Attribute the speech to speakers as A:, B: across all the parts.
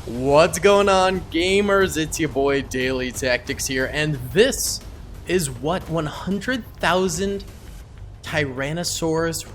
A: What's going on, gamers? It's your boy Daily Tactics here, and this is what 100,000 Tyrannosaurus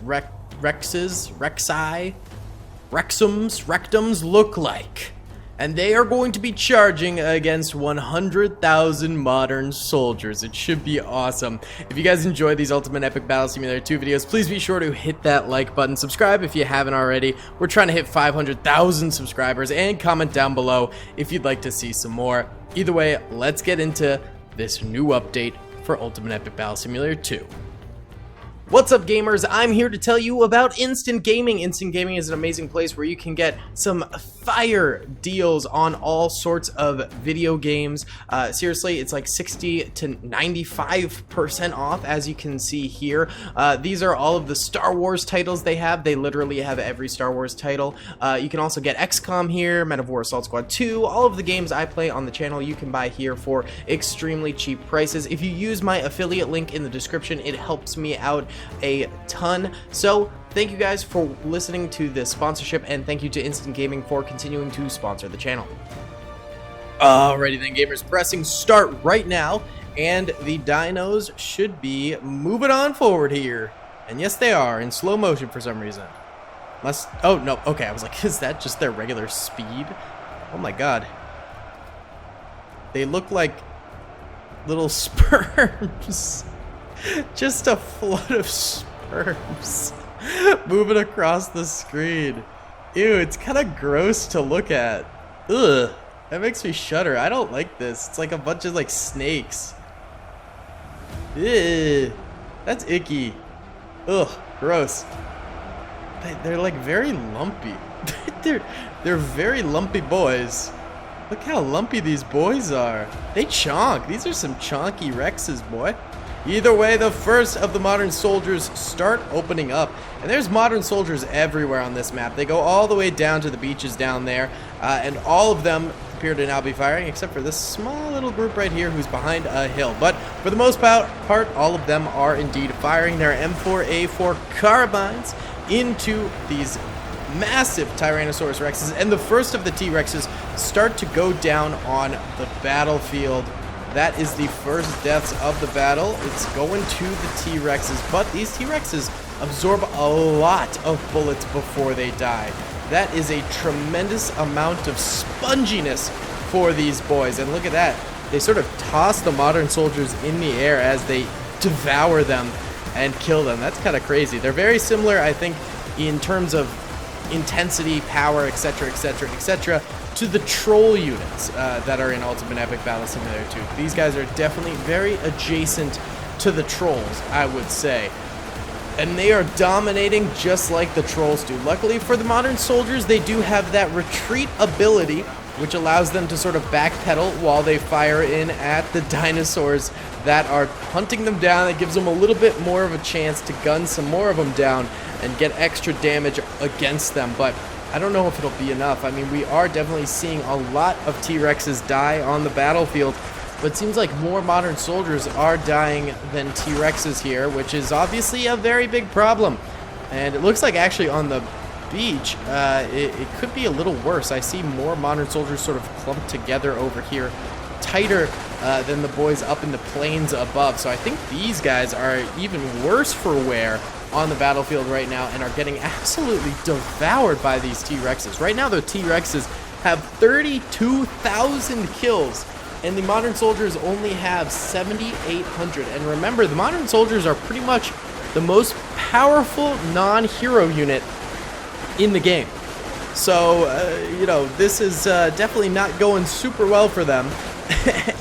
A: rectums look like. And they are going to be charging against 100,000 modern soldiers. It should be awesome. If you guys enjoy these Ultimate Epic Battle Simulator 2 videos, please be sure to hit that like button. Subscribe if you haven't already. We're trying to hit 500,000 subscribers. And comment down below if you'd like to see some more. Either way, let's get into this new update for Ultimate Epic Battle Simulator 2. What's up, gamers? I'm here to tell you about Instant Gaming. Instant Gaming is an amazing place where you can get some fire deals on all sorts of video games. Seriously, it's like 60 to 95% off, as you can see here. These are all of the Star Wars titles they have. They literally have every Star Wars title. You can also get XCOM here, Men of War Assault Squad 2. All of the games I play on the channel you can buy here for extremely cheap prices. If you use my affiliate link in the description, it helps me out a ton. So thank you guys for listening to this sponsorship, and thank you to Instant Gaming for continuing to sponsor the channel. Alrighty then, gamers, pressing start right now, and the dinos should be moving on forward here. And yes, they are in slow motion for some reason. Oh no, okay, I was like, is that just their regular speed? Oh my god. They look like little sperms. Just a flood of sperms moving across the screen. Ew, it's kind of gross to look at. Ugh, that makes me shudder. I don't like this. It's like a bunch of like snakes. Ew, that's icky. Ugh, gross. They're like very lumpy. they're very lumpy boys. Look how lumpy these boys are. They chonk. These are some chonky Rexes, boy. Either way, the first of the modern soldiers start opening up. And there's modern soldiers everywhere on this map. They go all the way down to the beaches down there. And all of them appear to now be firing, except for this small little group right here who's behind a hill. But for the most part, all of them are indeed firing their M4A4 carbines into these massive Tyrannosaurus Rexes. And the first of the T-Rexes start to go down on the battlefield. That is the first deaths of the battle. It's going to the T-Rexes, but these T-Rexes absorb a lot of bullets before they die. That is a tremendous amount of sponginess for these boys. And look at that. They sort of toss the modern soldiers in the air as they devour them and kill them. That's kind of crazy. They're very similar, I think, in terms of intensity, power, etc., etc., etc., to the troll units that are in Ultimate Epic Battle Simulator 2. These guys are definitely very adjacent to the trolls, I would say. And they are dominating just like the trolls do. Luckily for the modern soldiers, they do have that retreat ability, which allows them to sort of backpedal while they fire in at the dinosaurs that are hunting them down. It gives them a little bit more of a chance to gun some more of them down and get extra damage against them. But I don't know if it'll be enough. I mean, we are definitely seeing a lot of T-Rexes die on the battlefield, but it seems like more modern soldiers are dying than T-Rexes here, which is obviously a very big problem. And it looks like actually on the beach, it could be a little worse. I see more modern soldiers sort of clumped together over here, tighter than the boys up in the plains above. So I think these guys are even worse for wear on the battlefield right now and are getting absolutely devoured by these T-Rexes. Right now, the T-Rexes have 32,000 kills, and the modern soldiers only have 7,800. And remember, the modern soldiers are pretty much the most powerful non-hero unit in the game. So, you know, this is definitely not going super well for them.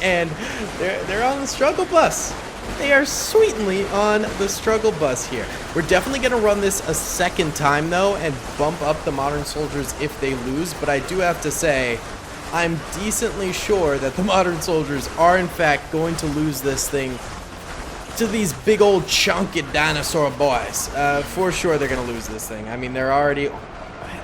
A: And they're on the struggle bus. They are sweetly on the struggle bus here. We're definitely going to run this a second time, though, and bump up the modern soldiers if they lose. But I do have to say, I'm decently sure that the modern soldiers are, in fact, going to lose this thing to these big old chunky dinosaur boys. For sure, they're going to lose this thing. I mean, they're already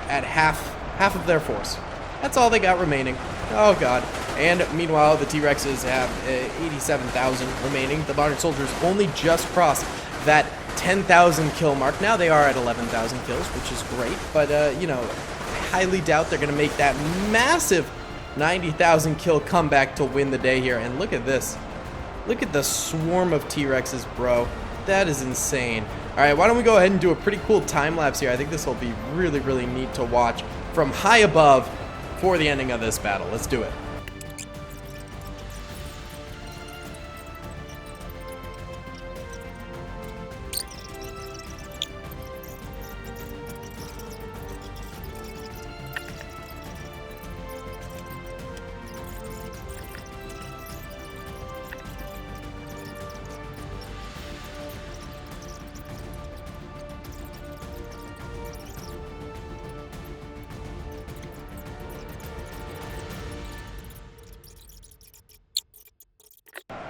A: at half of their force. That's all they got remaining. Oh god. And meanwhile, the T-Rexes have 87,000 remaining. The modern soldiers only just crossed that 10,000 kill mark. Now they are at 11,000 kills, which is great. But, you know, highly doubt they're going to make that massive 90,000 kill comeback to win the day here. And look at this. Look at the swarm of T-Rexes, bro. That is insane. All right, why don't we go ahead and do a pretty cool time lapse here. I think this will be really, really neat to watch from high above for the ending of this battle. Let's do it.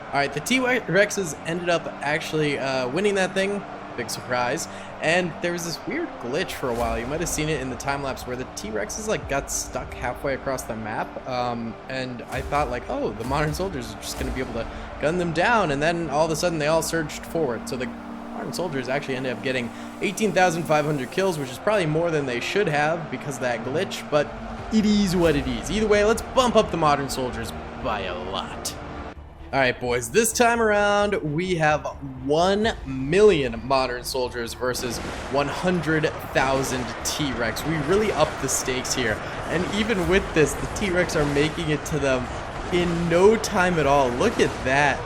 A: Alright, the T-Rexes ended up actually winning that thing. Big surprise. And there was this weird glitch for a while. You might have seen it in the time-lapse where the T-Rexes like got stuck halfway across the map. And I thought like, oh, the modern soldiers are just going to be able to gun them down. And then all of a sudden they all surged forward. So the modern soldiers actually ended up getting 18,500 kills, which is probably more than they should have because of that glitch. But it is what it is. Either way, let's bump up the modern soldiers by a lot. Alright boys, this time around we have 1 million modern soldiers versus 100,000 T-Rex. We really upped the stakes here. And even with this, the T-Rex are making it to them in no time at all. Look at that.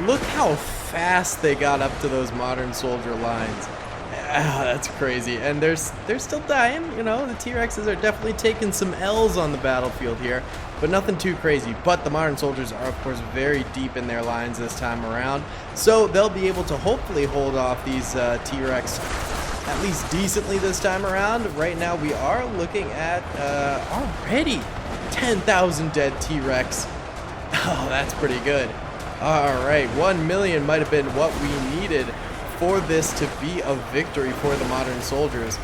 A: Look how fast they got up to those modern soldier lines. That's crazy. And they're still dying, you know. The T-Rexes are definitely taking some L's on the battlefield here, but nothing too crazy. But the modern soldiers are, of course, very deep in their lines this time around, so they'll be able to hopefully hold off these T-Rex at least decently this time around. Right now, we are looking at already 10,000 dead T-Rex. Oh, that's pretty good. All right, 1 million might have been what we needed for this to be a victory for the modern soldiers.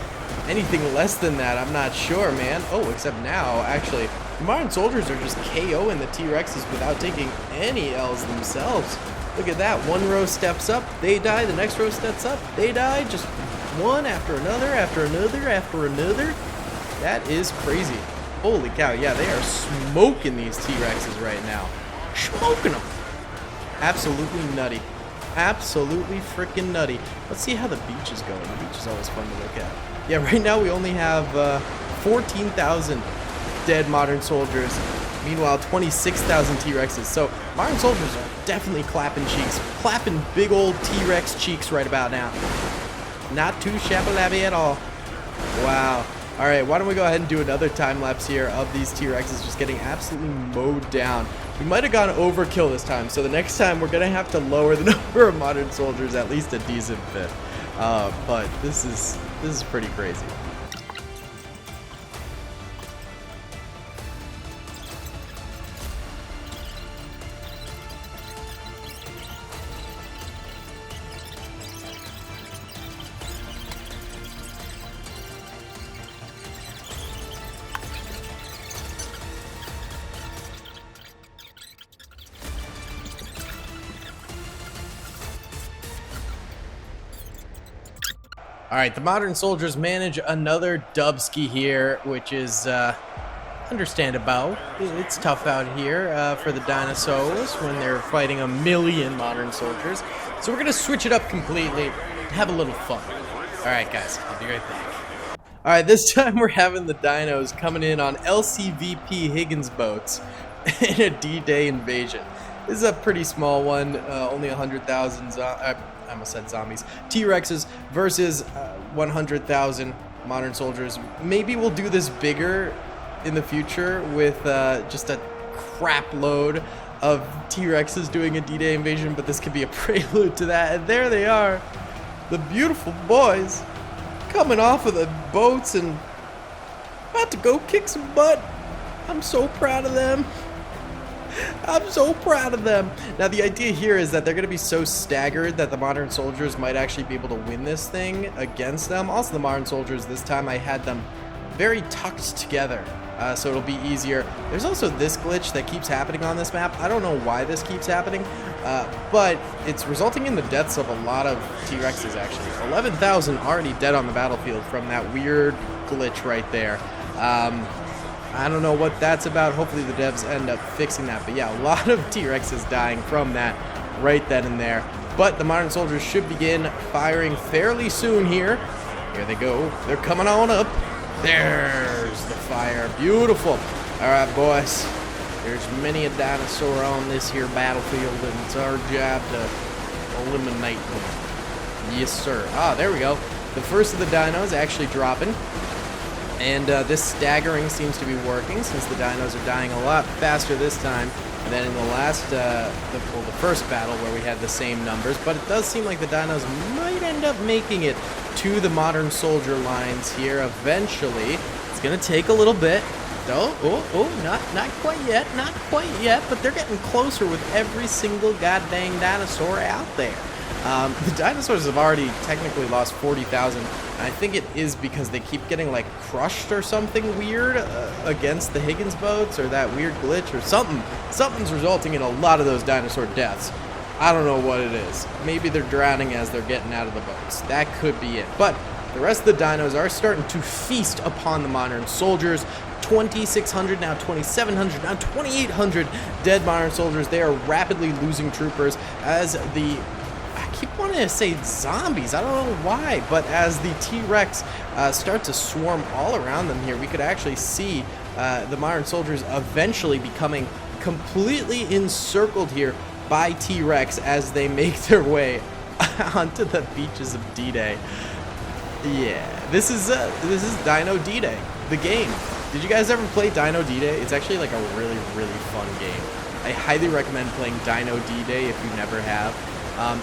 A: Anything less than that, I'm not sure, man. Oh, except now, actually, the modern soldiers are just KOing the T-Rexes without taking any L's themselves. Look at that. One row steps up, they die. The next row steps up, they die. Just one after another, after another, after another. That is crazy. Holy cow, yeah, they are smoking these T-Rexes right now. Smoking them. Absolutely nutty. Absolutely freaking nutty. Let's see how the beach is going. The beach is always fun to look at. Yeah, right now we only have 14,000 dead modern soldiers. Meanwhile, 26,000 T-Rexes. So modern soldiers are definitely clapping cheeks. Clapping big old T-Rex cheeks right about now. Not too shabby at all. Wow. Alright, why don't we go ahead and do another time lapse here of these T-Rexes just getting absolutely mowed down. We might have gone overkill this time, so the next time we're going to have to lower the number of modern soldiers at least a decent bit. But this is pretty crazy. Alright, the modern soldiers manage another dubski here, which is understandable. It's tough out here for the dinosaurs when they're fighting 1 million modern soldiers. So we're going to switch it up completely and have a little fun. Alright guys, I'll be right back. Alright, this time we're having the dinos coming in on LCVP Higgins boats in a D-Day invasion. This is a pretty small one, only 100,000 I almost said zombies. T-Rexes versus 100,000 modern soldiers. Maybe we'll do this bigger in the future with just a crap load of T-Rexes doing a D-Day invasion, but this could be a prelude to that. And there they are, the beautiful boys coming off of the boats and about to go kick some butt. I'm so proud of them. I'm so proud of them. Now, the idea here is that they're going to be so staggered that the modern soldiers might actually be able to win this thing against them. Also, the modern soldiers, this time I had them very tucked together, so it'll be easier. There's also this glitch that keeps happening on this map. I don't know why this keeps happening, but it's resulting in the deaths of a lot of T-Rexes, actually. 11,000 already dead on the battlefield from that weird glitch right there. I don't know what that's about. Hopefully the devs end up fixing that. But yeah, a lot of T-Rexes dying from that right then and there. But the modern soldiers should begin firing fairly soon here. Here they go. They're coming on up. There's the fire. Beautiful. All right, boys. There's many a dinosaur on this here battlefield, and it's our job to eliminate them. Yes, sir. Ah, there we go. The first of the dinos actually dropping. And this staggering seems to be working, since the dinos are dying a lot faster this time than in the last, the first battle where we had the same numbers. But it does seem like the dinos might end up making it to the modern soldier lines here eventually. It's gonna take a little bit. Not quite yet, but they're getting closer with every single goddamn dinosaur out there. The dinosaurs have already technically lost 40,000. I think it is because they keep getting like crushed or something weird against the Higgins boats, or that weird glitch or something. Something's resulting in a lot of those dinosaur deaths. I don't know what it is. Maybe they're drowning as they're getting out of the boats. That could be it. But the rest of the dinos are starting to feast upon the modern soldiers. 2,600, now 2,700, now 2,800 dead modern soldiers. They are rapidly losing troopers as the... I keep wanting to say zombies, I don't know why, but as the T-Rex start to swarm all around them here, we could actually see the modern soldiers eventually becoming completely encircled here by T-Rex as they make their way onto the beaches of D-Day. Yeah, this is Dino D-Day, the game. Did you guys ever play Dino D-Day? It's actually like a really, really fun game. I highly recommend playing Dino D-Day if you never have.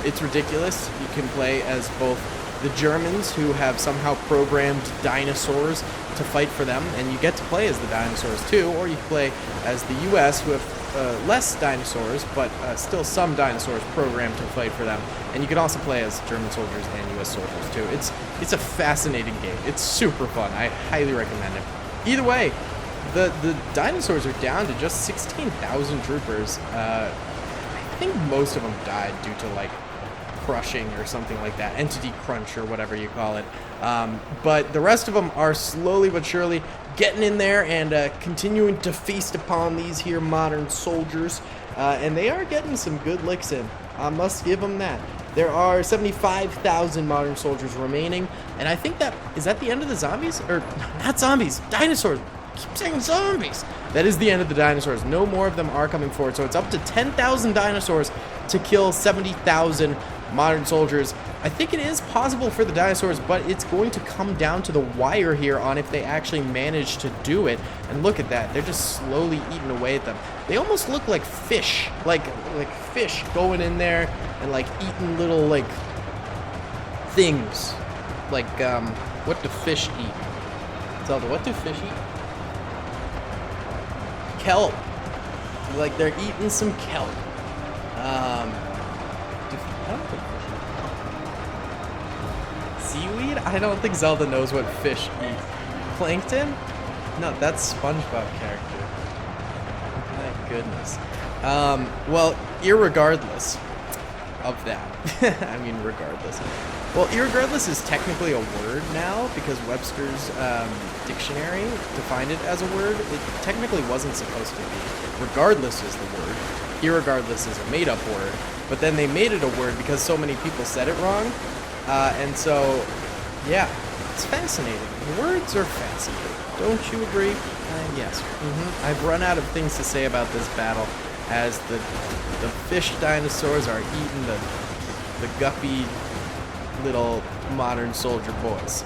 A: It's ridiculous. You can play as both the Germans, who have somehow programmed dinosaurs to fight for them, and you get to play as the dinosaurs too, or you can play as the US, who have less dinosaurs, but still some dinosaurs programmed to fight for them. And you can also play as German soldiers and US soldiers too. It's a fascinating game. It's super fun. I highly recommend it. Either way, the dinosaurs are down to just 16,000 troopers. I think most of them died due to like crushing or something like that, entity crunch or whatever you call it. But the rest of them are slowly but surely getting in there and continuing to feast upon these here modern soldiers. And they are getting some good licks in. I must give them that. There are 75,000 modern soldiers remaining, and I think is that the end of the zombies? Or, not zombies, dinosaurs. I keep saying zombies. That is the end of the dinosaurs. No more of them are coming forward, so it's up to 10,000 dinosaurs to kill 70,000 modern soldiers. I think it is possible for the dinosaurs, but it's going to come down to the wire here on if they actually manage to do it. And look at that. They're just slowly eating away at them. They almost look like fish. Like fish going in there and like eating little like things. Like what do fish eat? Zelda, what do fish eat? Kelp. Like they're eating some kelp. I don't think seaweed? I don't think Zelda knows what fish eat. Plankton? No, that's SpongeBob character. My goodness. Well, irregardless of that. I mean, regardless. Well, irregardless is technically a word now because Webster's dictionary defined it as a word. It technically wasn't supposed to be. Regardless is the word. Irregardless is a made-up word. But then they made it a word because so many people said it wrong. And so, yeah, it's fascinating. Words are fascinating. Don't you agree? Yes. I've run out of things to say about this battle as the fish dinosaurs are eating the guppy little modern soldier boys.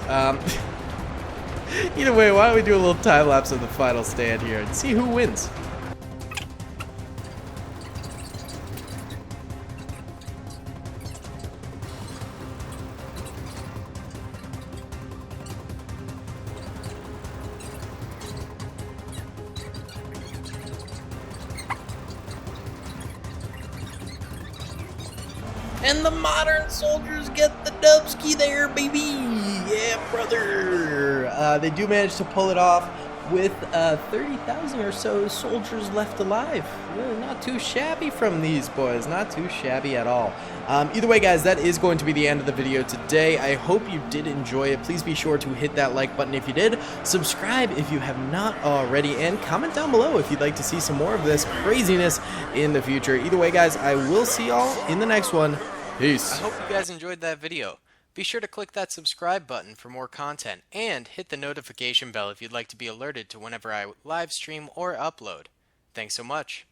A: Either way, why don't we do a little time lapse of the final stand here and see who wins. And the modern soldiers get the dubski there, baby! Yeah, brother! They do manage to pull it off with 30,000 or so soldiers left alive. Not too shabby from these boys, not too shabby at all. Either way, guys, that is going to be the end of the video today. I hope you did enjoy it. Please be sure to hit that like button if you did, subscribe if you have not already, and comment down below if you'd like to see some more of this craziness in the future. Either way, guys, I will see y'all in the next one. Peace. I hope you guys enjoyed that video. Be sure to click that subscribe button for more content, and hit the notification bell if you'd like to be alerted to whenever I live stream or upload. Thanks so much.